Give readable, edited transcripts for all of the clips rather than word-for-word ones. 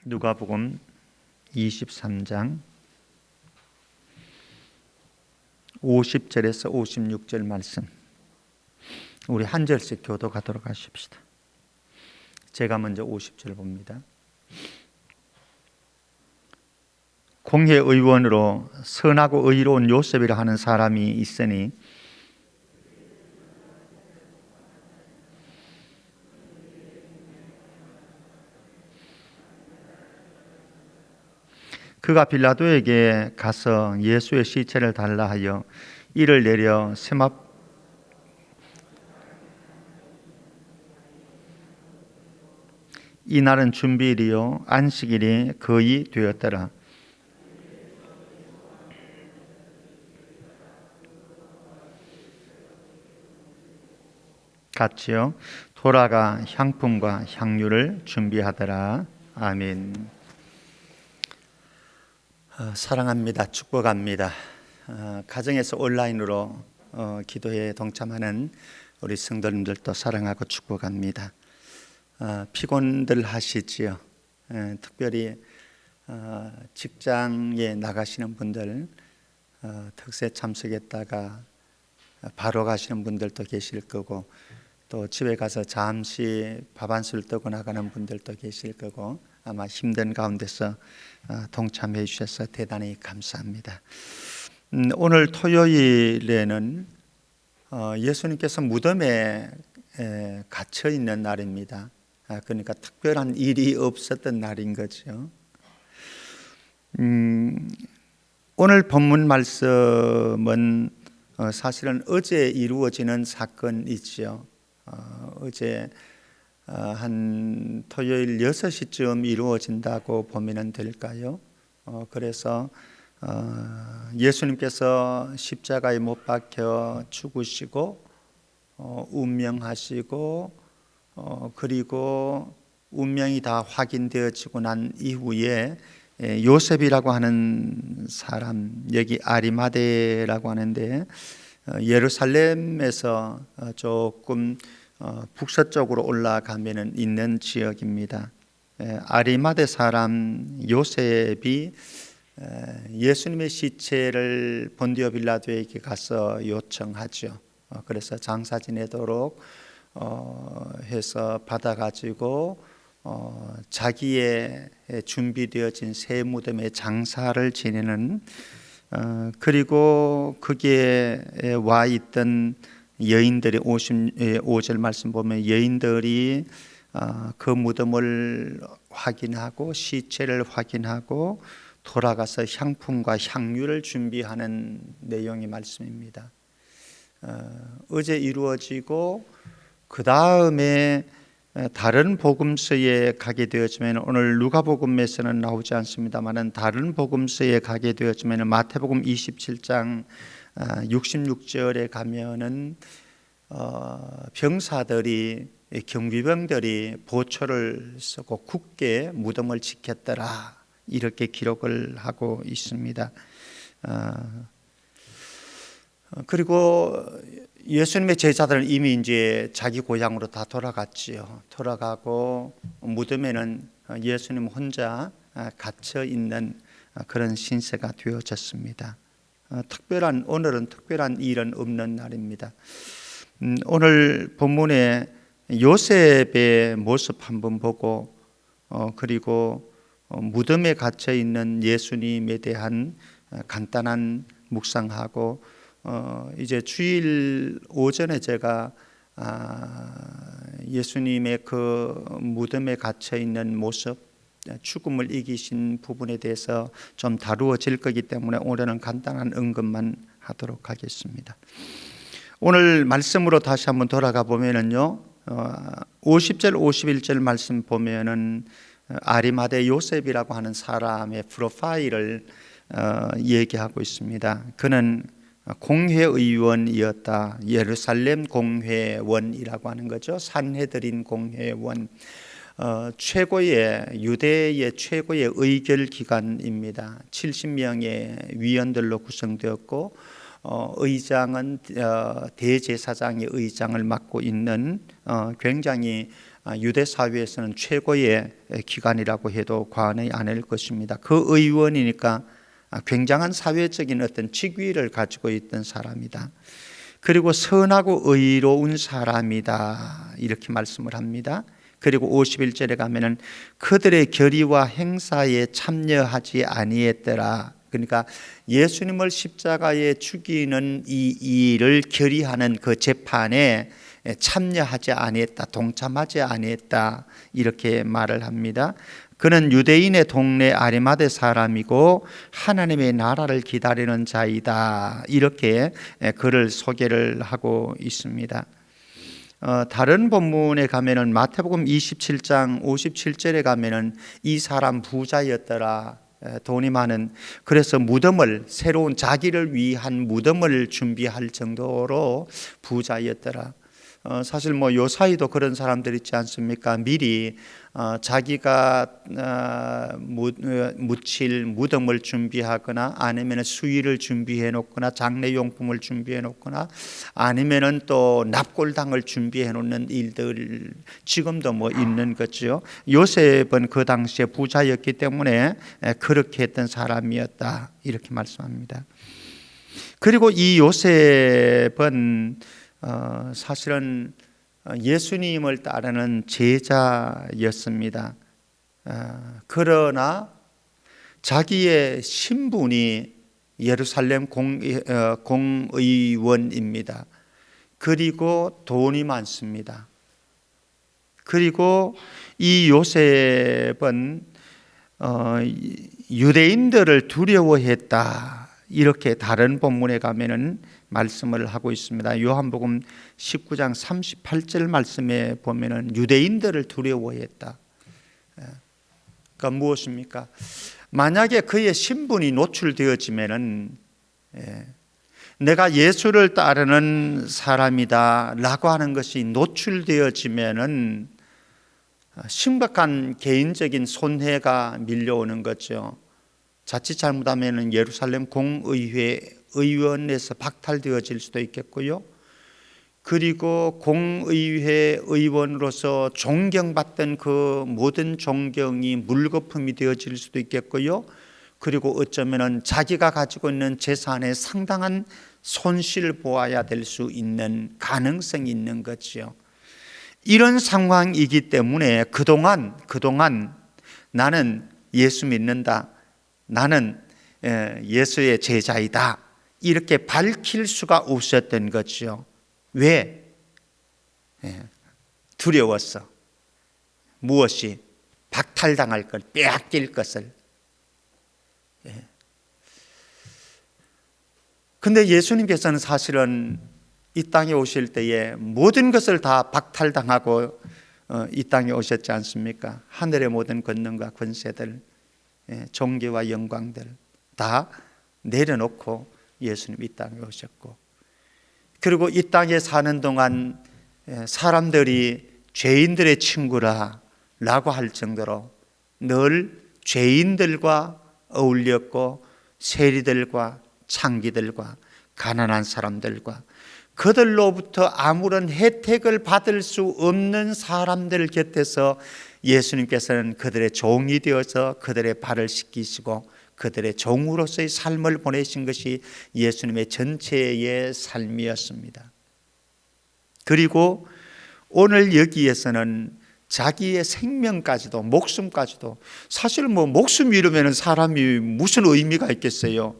누가복음 23장 50절에서 56절 말씀, 우리 한 절씩 교독하도록 하십시다. 제가 먼저 50절 봅니다. 공회의원으로 선하고 의로운 요셉이라 하는 사람이 있으니 그가 빌라도에게 가서 예수의 시체를 달라 하여 이를 내려 세마포 이날은 준비일이요 안식일이 거의 되었더라. 같이요 돌아가 향품과 향유를 준비하더라. 아멘. 사랑합니다. 축복합니다. 가정에서 온라인으로 기도에 동참하는 우리 성도님들도 사랑하고 축복합니다. 피곤들 하시지요. 특별히 직장에 나가시는 분들, 특세 참석했다가 바로 가시는 분들도 계실 거고, 또 집에 가서 잠시 밥 한 술 뜨고 나가는 분들도 계실 거고, 아마 힘든 가운데서 동참해 주셔서 대단히 감사합니다. 오늘 토요일에는 예수님께서 무덤에 갇혀 있는 날입니다. 그러니까 특별한 일이 없었던 날인 거죠. 오늘 본문 말씀은 사실은 어제 이루어지는 사건이지요. 어제 한 토요일 6시쯤 이루어진다고 보면 될까요? 그래서 예수님께서 십자가에 못 박혀 죽으시고 운명하시고 그리고 운명이 다 확인되어지고 난 이후에 요셉이라고 하는 사람, 여기 아리마대라고 하는데 예루살렘에서 조금 북서쪽으로 올라가면 있는 지역입니다. 아리마대 사람 요셉이 예수님의 시체를 본디오 빌라도에게 가서 요청하죠. 그래서 장사 지내도록 해서 받아가지고 자기의 준비되어진 새 무덤에 장사를 지내는, 그리고 거기에 와 있던 여인들이 55절 말씀 보면 여인들이 그 무덤을 확인하고 시체를 확인하고 돌아가서 향품과 향유를 준비하는 내용의 말씀입니다. 어제 이루어지고 그 다음에 다른 복음서에 가게 되었지만, 오늘 누가복음에서는 나오지 않습니다만 다른 복음서에 가게 되었지만 마태복음 27장 66절에 가면은 병사들이, 경비병들이 보초를 쓰고 굳게 무덤을 지켰더라, 이렇게 기록을 하고 있습니다. 그리고 예수님의 제자들은 이미 이제 자기 고향으로 다 돌아갔지요. 돌아가고 무덤에는 예수님 혼자 갇혀 있는 그런 신세가 되어졌습니다. 오늘은 특별한 일은 없는 날입니다. 오늘 본문에 요셉의 모습 한번 보고, 그리고 무덤에 갇혀 있는 예수님에 대한 간단한 묵상하고, 이제 주일 오전에 제가 예수님의 그 무덤에 갇혀 있는 모습, 죽음을 이기신 부분에 대해서 좀 다루어질 거기 때문에 오늘은 간단한 언급만 하도록 하겠습니다. 오늘 말씀으로 다시 한번 돌아가 보면은요, 50절 51절 말씀 보면은 아리마대 요셉이라고 하는 사람의 프로파일을 얘기하고 있습니다. 그는 공회의원이었다. 예루살렘 공회원이라고 하는 거죠. 산헤드린 공회원, 유대의 최고의 의결 기관입니다. 70명의 위원들로 구성되었고, 의장은 대제사장의 의장을 맡고 있는 굉장히 유대 사회에서는 최고의 기관이라고 해도 과언이 아닐 것입니다. 그 의원이니까 굉장한 사회적인 어떤 직위를 가지고 있던 사람이다. 그리고 선하고 의로운 사람이다, 이렇게 말씀을 합니다. 그리고 51절에 가면은 그들의 결의와 행사에 참여하지 아니했더라. 그러니까 예수님을 십자가에 죽이는 이 일을 결의하는 그 재판에 참여하지 아니했다, 동참하지 아니했다, 이렇게 말을 합니다. 그는 유대인의 동네 아리마대 사람이고 하나님의 나라를 기다리는 자이다, 이렇게 그를 소개를 하고 있습니다. 다른 본문에 가면은 마태복음 27장 57절에 가면은 이 사람 부자였더라, 돈이 많은, 그래서 무덤을, 새로운 자기를 위한 무덤을 준비할 정도로 부자였더라. 사실 요 사이도 그런 사람들 있지 않습니까? 미리 자기가 묻힐 무덤을 준비하거나, 아니면 수의를 준비해 놓거나, 장례용품을 준비해 놓거나, 아니면은 또 납골당을 준비해 놓는 일들 지금도 있는 거죠. 요셉은 그 당시에 부자였기 때문에 그렇게 했던 사람이었다, 이렇게 말씀합니다. 그리고 이 요셉은 사실은 예수님을 따르는 제자였습니다. 그러나 자기의 신분이 예루살렘 공의원입니다. 그리고 돈이 많습니다. 그리고 이 요셉은 유대인들을 두려워했다, 이렇게 다른 본문에 가면은 말씀을 하고 있습니다. 요한복음 19장 38절 말씀에 보면은 유대인들을 두려워했다. 그러니까 무엇입니까? 만약에 그의 신분이 노출되어지면은, 내가 예수를 따르는 사람이다 라고 하는 것이 노출되어지면은 심각한 개인적인 손해가 밀려오는 거죠. 자칫 잘못하면 예루살렘 공의회 의원에서 박탈되어질 수도 있겠고요. 그리고 공의회 의원으로서 존경받던 그 모든 존경이 물거품이 되어질 수도 있겠고요. 그리고 어쩌면 자기가 가지고 있는 재산에 상당한 손실을 보아야 될 수 있는 가능성이 있는 거죠. 이런 상황이기 때문에 그동안 나는 예수 믿는다, 나는 예수의 제자이다, 이렇게 밝힐 수가 없었던 거죠. 왜? 두려웠어. 무엇이? 박탈당할 것, 빼앗길 것을. 근데 예수님께서는 사실은 이 땅에 오실 때에 모든 것을 다 박탈당하고 이 땅에 오셨지 않습니까? 하늘의 모든 권능과 권세들, 존귀와 영광들 다 내려놓고 예수님 이 땅에 오셨고, 그리고 이 땅에 사는 동안 사람들이 죄인들의 친구라 라고 할 정도로 늘 죄인들과 어울렸고, 세리들과 창기들과 가난한 사람들과 그들로부터 아무런 혜택을 받을 수 없는 사람들 곁에서 예수님께서는 그들의 종이 되어서 그들의 발을 씻기시고 그들의 종으로서의 삶을 보내신 것이 예수님의 전체의 삶이었습니다. 그리고 오늘 여기에서는 자기의 생명까지도, 목숨까지도, 사실 목숨 잃으면 사람이 무슨 의미가 있겠어요?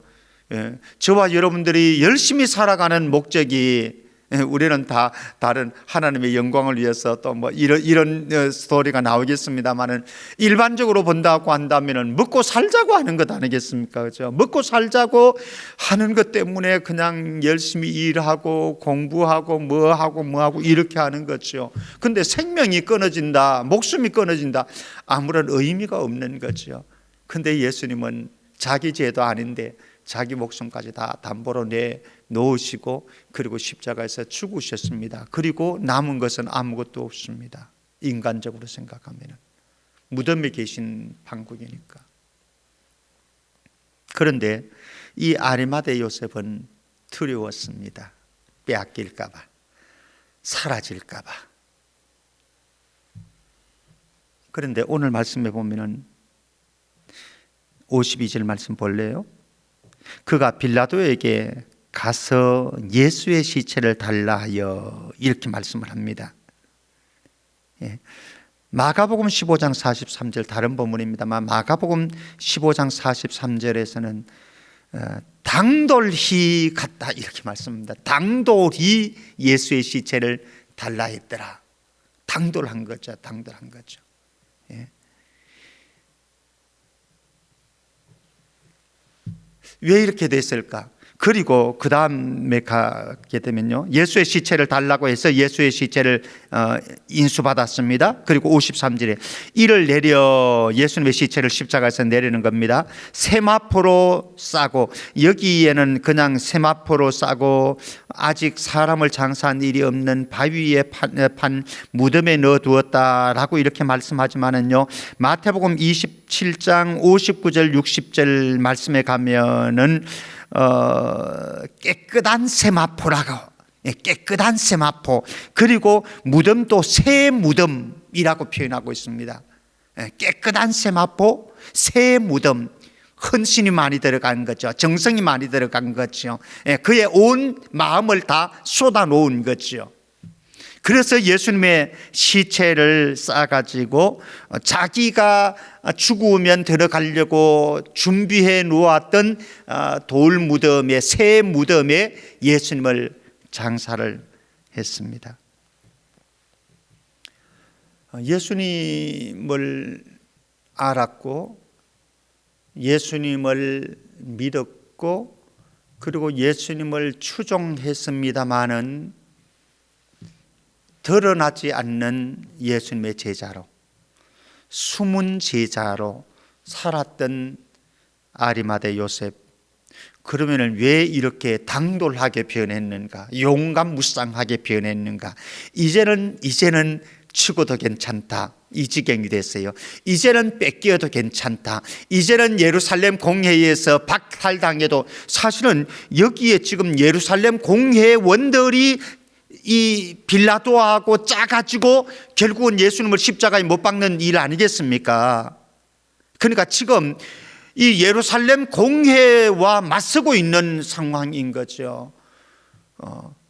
저와 여러분들이 열심히 살아가는 목적이, 우리는 다 다른 하나님의 영광을 위해서 또 이런 스토리가 나오겠습니다만은, 일반적으로 본다고 한다면은 먹고 살자고 하는 것 아니겠습니까? 그죠? 먹고 살자고 하는 것 때문에 그냥 열심히 일하고 공부하고 뭐하고 이렇게 하는 거죠. 근데 생명이 끊어진다, 목숨이 끊어진다, 아무런 의미가 없는 거죠. 근데 예수님은 자기 죄도 아닌데 자기 목숨까지 다 담보로 내놓으시고, 그리고 십자가에서 죽으셨습니다. 그리고 남은 것은 아무것도 없습니다. 인간적으로 생각하면 무덤에 계신 판국이니까. 그런데 이 아리마대 요셉은 두려웠습니다. 빼앗길까 봐, 사라질까 봐. 그런데 오늘 말씀에 보면은 52절 말씀 볼래요? 그가 빌라도에게 가서 예수의 시체를 달라 하여 이렇게 말씀을 합니다. 예. 마가복음 15장 43절 다른 본문입니다만 마가복음 15장 43절에서는 당돌히 갔다 이렇게 말씀합니다. 당돌히 예수의 시체를 달라 했더라. 당돌한 거죠. 당돌한 거죠. 예. 왜 이렇게 됐을까? 그리고 그 다음에 가게 되면요, 예수의 시체를 달라고 해서 예수의 시체를 인수받았습니다. 그리고 53절에 이를 내려 예수님의 시체를 십자가에서 내리는 겁니다. 세마포로 싸고, 여기에는 그냥 세마포로 싸고 아직 사람을 장사한 일이 없는 바위에 판 무덤에 넣어두었다라고 이렇게 말씀하지만은요, 마태복음 27장 59절 60절 말씀에 가면은 깨끗한 세마포라고, 깨끗한 세마포, 그리고 무덤도 새 무덤이라고 표현하고 있습니다. 깨끗한 세마포, 새 무덤, 헌신이 많이 들어간 거죠. 정성이 많이 들어간 거죠. 그의 온 마음을 다 쏟아놓은 거죠. 그래서 예수님의 시체를 싸가지고 자기가 죽으면 들어가려고 준비해 놓았던 돌 무덤에, 새 무덤에 예수님을 장사를 했습니다. 예수님을 알았고 예수님을 믿었고 그리고 예수님을 추종했습니다마는 드러나지 않는 예수님의 제자로, 숨은 제자로 살았던 아리마대 요셉, 그러면 왜 이렇게 당돌하게 변했는가, 용감무쌍하게 변했는가? 이제는 죽어도 괜찮다, 이 지경이 됐어요. 이제는 뺏겨도 괜찮다, 이제는 예루살렘 공회에서 박탈당해도, 사실은 여기에 지금 예루살렘 공회원들이 이 빌라도하고 짜가지고 결국은 예수님을 십자가에 못 박는 일 아니겠습니까? 그러니까 지금 이 예루살렘 공회와 맞서고 있는 상황인 거죠.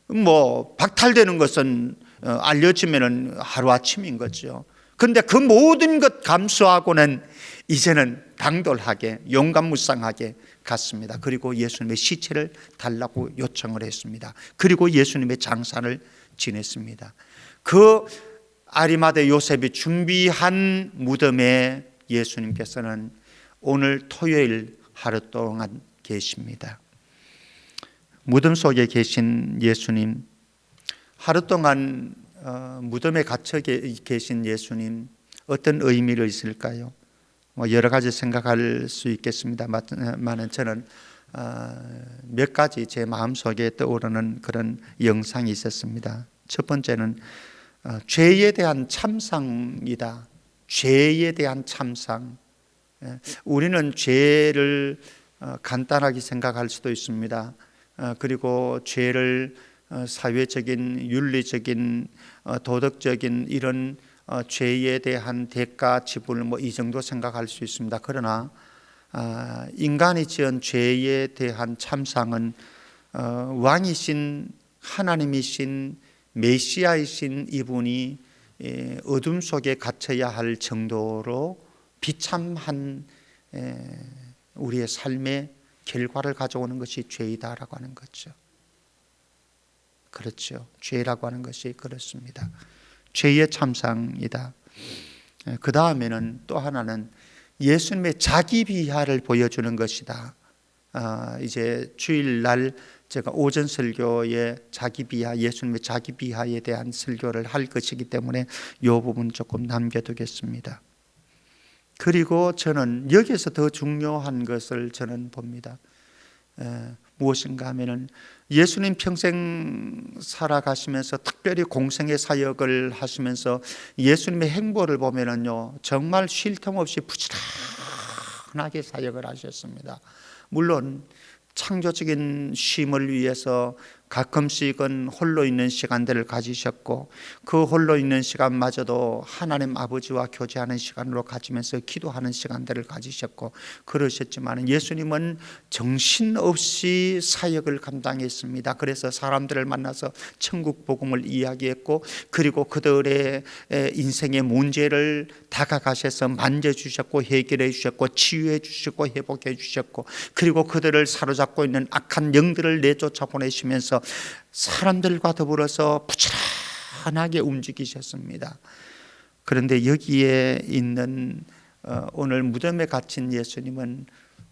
뭐 박탈되는 것은 알려지면은 하루아침인 거죠. 그런데 그 모든 것 감수하고는 이제는 당돌하게 용감무쌍하게 갔습니다. 그리고 예수님의 시체를 달라고 요청을 했습니다. 그리고 예수님의 장사를 지냈습니다. 그 아리마대 요셉이 준비한 무덤에 예수님께서는 오늘 토요일 하루 동안 계십니다. 무덤 속에 계신 예수님, 하루 동안 무덤에 갇혀 계신 예수님, 어떤 의미가 있을까요? 여러 가지 생각할 수 있겠습니다만 저는 몇 가지 제 마음속에 떠오르는 그런 영상이 있었습니다. 첫 번째는 죄에 대한 참상이다. 죄에 대한 참상. 우리는 죄를 간단하게 생각할 수도 있습니다. 그리고 죄를 사회적인, 윤리적인, 도덕적인 이런 죄에 대한 대가 지불 이 정도 생각할 수 있습니다. 그러나 인간이 지은 죄에 대한 참상은 왕이신 하나님이신 메시아이신 이분이 어둠 속에 갇혀야 할 정도로 비참한 우리의 삶의 결과를 가져오는 것이 죄이다라고 하는 거죠. 그렇죠. 죄라고 하는 것이 그렇습니다. 죄의 참상이다. 그 다음에는 또 하나는 예수님의 자기 비하를 보여주는 것이다. 이제 주일날 제가 오전 설교에 자기 비하, 예수님의 자기 비하에 대한 설교를 할 것이기 때문에 이 부분 조금 남겨두겠습니다. 그리고 저는 여기서 더 중요한 것을 저는 봅니다. 무엇인가 하면은 예수님 평생 살아가시면서 특별히 공생의 사역을 하시면서 예수님의 행보를 보면은요, 정말 쉴 틈 없이 부지런하게 사역을 하셨습니다. 물론 창조적인 쉼을 위해서 가끔씩은 홀로 있는 시간들을 가지셨고 그 홀로 있는 시간마저도 하나님 아버지와 교제하는 시간으로 가지면서 기도하는 시간들을 가지셨고 그러셨지만 예수님은 정신없이 사역을 감당했습니다. 그래서 사람들을 만나서 천국 복음을 이야기했고 그리고 그들의 인생의 문제를 다가가셔서 만져주셨고 해결해 주셨고 치유해 주셨고 회복해 주셨고 그리고 그들을 사로잡고 있는 악한 영들을 내쫓아 보내시면서 사람들과 더불어서 부지런하게 움직이셨습니다. 그런데 여기에 있는 오늘 무덤에 갇힌 예수님은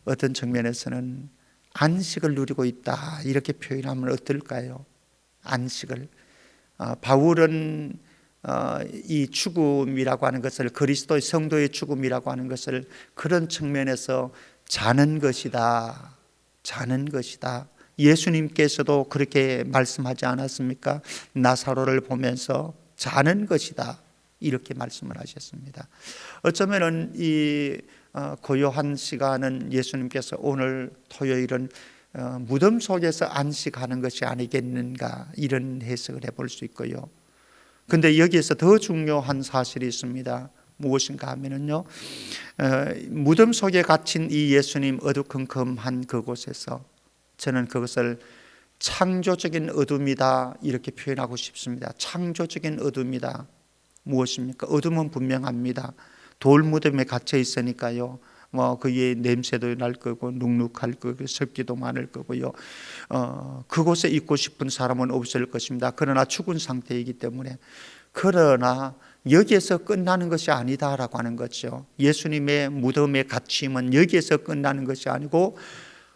어떤 측면에서는 안식을 누리고 있다 이렇게 표현하면 어떨까요? 안식을. 바울은 이 죽음이라고 하는 것을 그리스도의 성도의 죽음이라고 하는 것을 그런 측면에서 자는 것이다. 자는 것이다. 예수님께서도 그렇게 말씀하지 않았습니까? 나사로를 보면서 자는 것이다 이렇게 말씀을 하셨습니다. 어쩌면은 이 고요한 시간은 예수님께서 오늘 토요일은 무덤 속에서 안식하는 것이 아니겠는가 이런 해석을 해볼 수 있고요. 근데 여기에서 더 중요한 사실이 있습니다. 무엇인가 하면은요, 무덤 속에 갇힌 이 예수님 어두컴컴한 그곳에서 저는 그것을 창조적인 어둠이다 이렇게 표현하고 싶습니다. 창조적인 어둠이다. 무엇입니까? 어둠은 분명합니다. 돌 무덤에 갇혀 있으니까요. 그의 냄새도 날 거고 눅눅할 거고 습기도 많을 거고요. 그곳에 있고 싶은 사람은 없을 것입니다. 그러나 죽은 상태이기 때문에. 그러나 여기에서 끝나는 것이 아니다라고 하는 거죠. 예수님의 무덤의 갇힘은 여기에서 끝나는 것이 아니고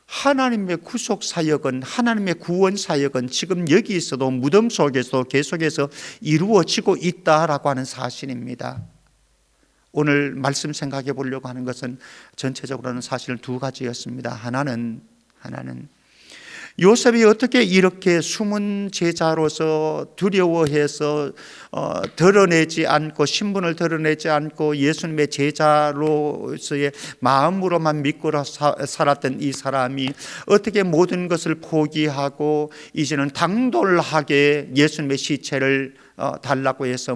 하나님의 구속 사역은 하나님의 구원 사역은 지금 여기 있어도 무덤 속에서 계속해서 이루어지고 있다라고 하는 사실입니다. 오늘 말씀 생각해 보려고 하는 것은 전체적으로는 사실 두 가지였습니다. 하나는 요셉이 어떻게 이렇게 숨은 제자로서 두려워해서 드러내지 않고 신분을 드러내지 않고 예수님의 제자로서의 마음으로만 믿고 살았던 이 사람이 어떻게 모든 것을 포기하고 이제는 당돌하게 예수님의 시체를 달라고 해서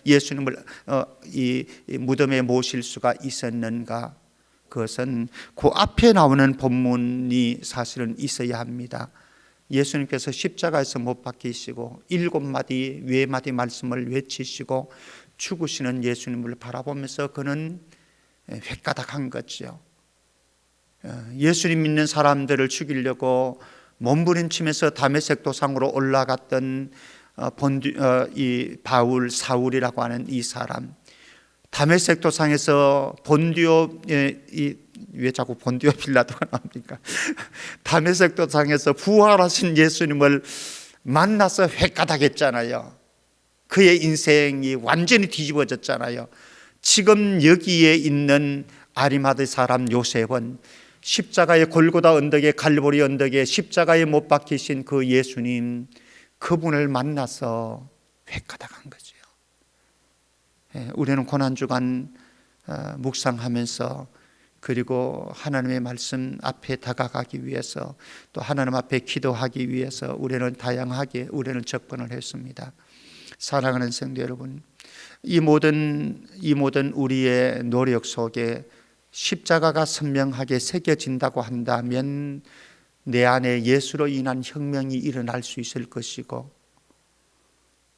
예수님을 이 무덤에 모실 수가 있었는가? 그것은 그 앞에 나오는 본문이 사실은 있어야 합니다. 예수님께서 십자가에서 못 박히시고 7마디 외마디 말씀을 외치시고 죽으시는 예수님을 바라보면서 그는 획가닥한 거죠. 예수님 믿는 사람들을 죽이려고 몸부림치면서 다메섹 도상으로 올라갔던 이 바울 사울이라고 하는 이 사람, 다메섹 도상에서 왜 자꾸 본디오 빌라도가 나옵니까? 다메섹 도상에서 부활하신 예수님을 만나서 획가닥했잖아요. 그의 인생이 완전히 뒤집어졌잖아요. 지금 여기에 있는 아리마대 사람 요셉은 십자가의 골고다 언덕에 갈보리 언덕에 십자가에 못 박히신 그 예수님, 그분을 만나서 획가닥한 거죠. 우리는 고난주간 묵상하면서 그리고 하나님의 말씀 앞에 다가가기 위해서 또 하나님 앞에 기도하기 위해서 우리는 다양하게 접근을 했습니다. 사랑하는 성도 여러분, 이 모든 우리의 노력 속에 십자가가 선명하게 새겨진다고 한다면 내 안에 예수로 인한 혁명이 일어날 수 있을 것이고,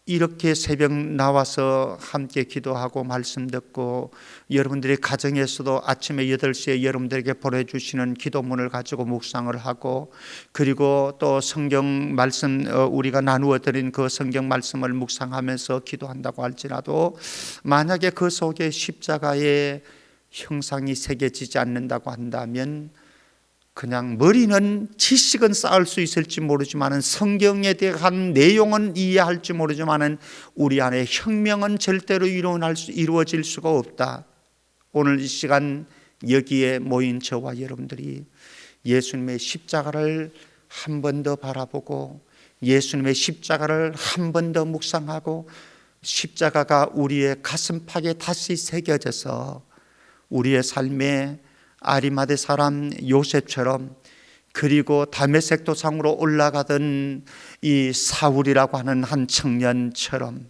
이렇게 새벽 나와서 함께 기도하고 말씀 듣고 여러분들의 가정에서도 아침에 8시에 여러분들에게 보내주시는 기도문을 가지고 묵상을 하고, 그리고 또 성경 말씀 우리가 나누어 드린 그 성경 말씀을 묵상하면서 기도한다고 할지라도 만약에 그 속에 십자가의 형상이 새겨지지 않는다고 한다면 그냥 머리는 지식은 쌓을 수 있을지 모르지만 성경에 대한 내용은 이해할지 모르지만 우리 안에 혁명은 절대로 이루어질 수가 없다. 오늘 이 시간 여기에 모인 저와 여러분들이 예수님의 십자가를 한 번 더 바라보고 예수님의 십자가를 한 번 더 묵상하고 십자가가 우리의 가슴팍에 다시 새겨져서 우리의 삶에 아리마대 사람 요셉처럼 그리고 다메섹 도상으로 올라가던 이 사울이라고 하는 한 청년처럼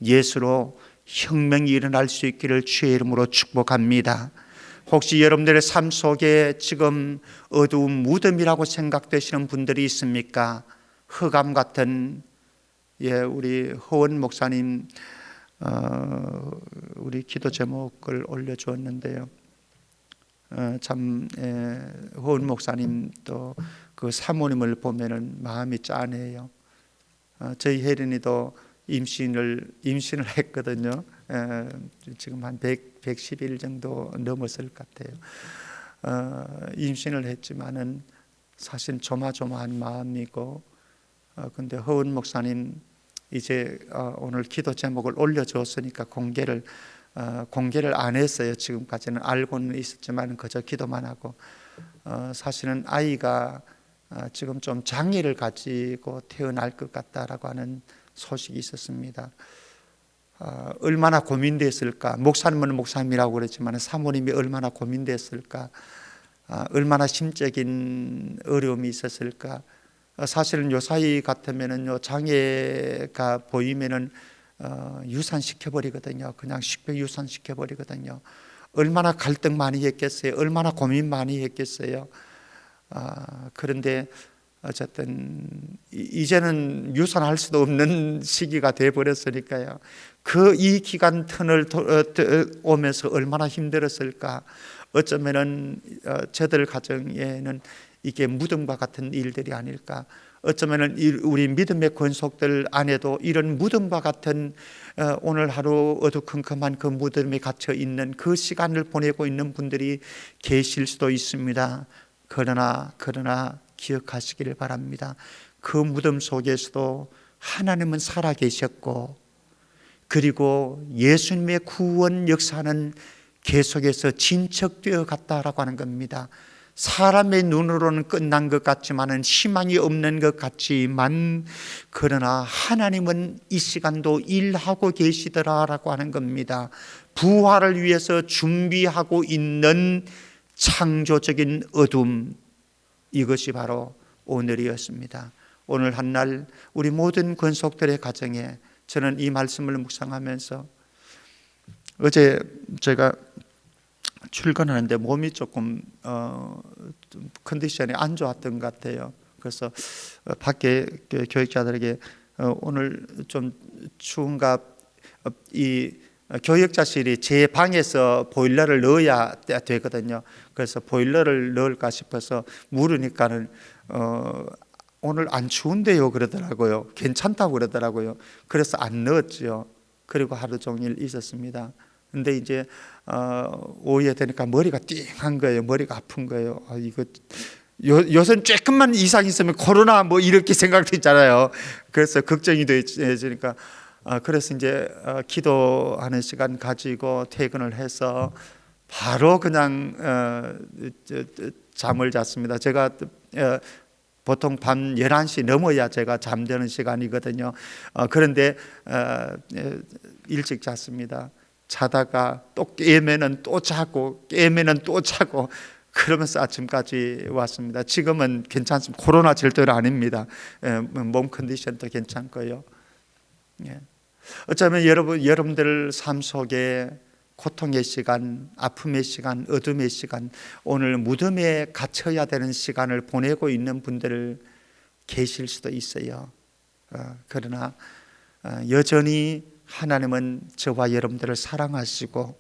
예수로 혁명이 일어날 수 있기를 주의 이름으로 축복합니다. 혹시 여러분들의 삶 속에 지금 어두운 무덤이라고 생각되시는 분들이 있습니까? 흑암 같은, 우리 허원 목사님 우리 기도 제목을 올려주었는데요. 허원 목사님 또 그 사모님을 보면은 마음이 짠해요. 저희 혜린이도 임신을 했거든요. 지금 한 110일 정도 넘었을 것 같아요. 임신을 했지만은 사실 조마조마한 마음이고, 근데 허은 목사님 이제 오늘 기도 제목을 올려주었으니까 공개를 안 했어요. 지금까지는 알고는 있었지만 그저 기도만 하고, 사실은 아이가 지금 좀 장애를 가지고 태어날 것 같다라고 하는 소식이 있었습니다. 얼마나 고민됐을까. 목사님은 목사님이라고 그랬지만 사모님이 얼마나 고민됐을까. 얼마나 심적인 어려움이 있었을까. 사실은 요 사이 같으면은요, 장애가 보이면은 유산시켜버리거든요. 그냥 쉽게 유산시켜버리거든요. 얼마나 갈등 많이 했겠어요. 얼마나 고민 많이 했겠어요. 그런데 어쨌든 이제는 유산할 수도 없는 시기가 돼버렸으니까요. 이 기간 턴을 오면서 얼마나 힘들었을까. 어쩌면은 저들 가정에는 이게 무덤과 같은 일들이 아닐까. 어쩌면은 우리 믿음의 권속들 안에도 이런 무덤과 같은 오늘 하루 어두컴컴한 그 무덤에 갇혀 있는 그 시간을 보내고 있는 분들이 계실 수도 있습니다. 그러나 기억하시기를 바랍니다. 그 무덤 속에서도 하나님은 살아계셨고, 그리고 예수님의 구원 역사는 계속해서 진척되어 갔다라고 하는 겁니다. 사람의 눈으로는 끝난 것 같지만은 희망이 없는 것 같지만, 그러나 하나님은 이 시간도 일하고 계시더라라고 하는 겁니다. 부활을 위해서 준비하고 있는 창조적인 어둠, 이것이 바로 오늘이었습니다. 오늘 한날 우리 모든 권속들의 가정에 저는 이 말씀을 묵상하면서, 어제 제가 출근하는데 몸이 조금 컨디션이 안 좋았던 것 같아요. 그래서 밖에 교육자들에게 오늘 좀 추운가, 이 교육자실이 제 방에서 보일러를 넣어야 되거든요. 그래서 보일러를 넣을까 싶어서 물으니까는 오늘 안 추운데요 그러더라고요. 괜찮다고 그러더라고요. 그래서 안 넣었죠. 그리고 하루 종일 있었습니다. 근데 이제 오후에 되니까 머리가 띵한 거예요. 머리가 아픈 거예요. 이거 요새 조금만 이상 있으면 코로나 뭐 이렇게 생각되잖아요. 그래서 걱정이 되니까 그래서 이제 기도하는 시간 가지고 퇴근을 해서 바로 그냥 잠을 잤습니다. 제가 보통 밤 11시 넘어야 제가 잠드는 시간이거든요. 그런데 일찍 잤습니다. 자다가 또 깨면은 또 자고 깨면은 또 자고 그러면서 아침까지 왔습니다. 지금은 괜찮습니다. 코로나 절대로 아닙니다. 몸 컨디션도 괜찮고요. 어쩌면 여러분들 삶 속에 고통의 시간, 아픔의 시간, 어둠의 시간, 오늘 무덤에 갇혀야 되는 시간을 보내고 있는 분들 계실 수도 있어요. 그러나 여전히 하나님은 저와 여러분들을 사랑하시고,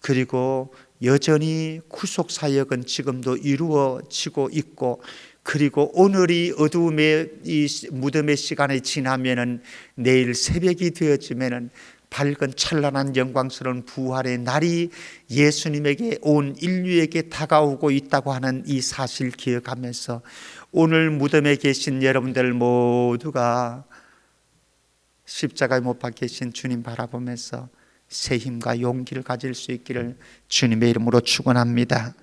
그리고 여전히 구속 사역은 지금도 이루어지고 있고, 그리고 오늘이 어두움의 이 무덤의 시간이 지나면은 내일 새벽이 되어지면은 밝은 찬란한 영광스러운 부활의 날이 예수님에게 온 인류에게 다가오고 있다고 하는 이 사실 기억하면서 오늘 무덤에 계신 여러분들 모두가 십자가에 못 박히신 주님 바라보면서 새 힘과 용기를 가질 수 있기를 주님의 이름으로 축원합니다.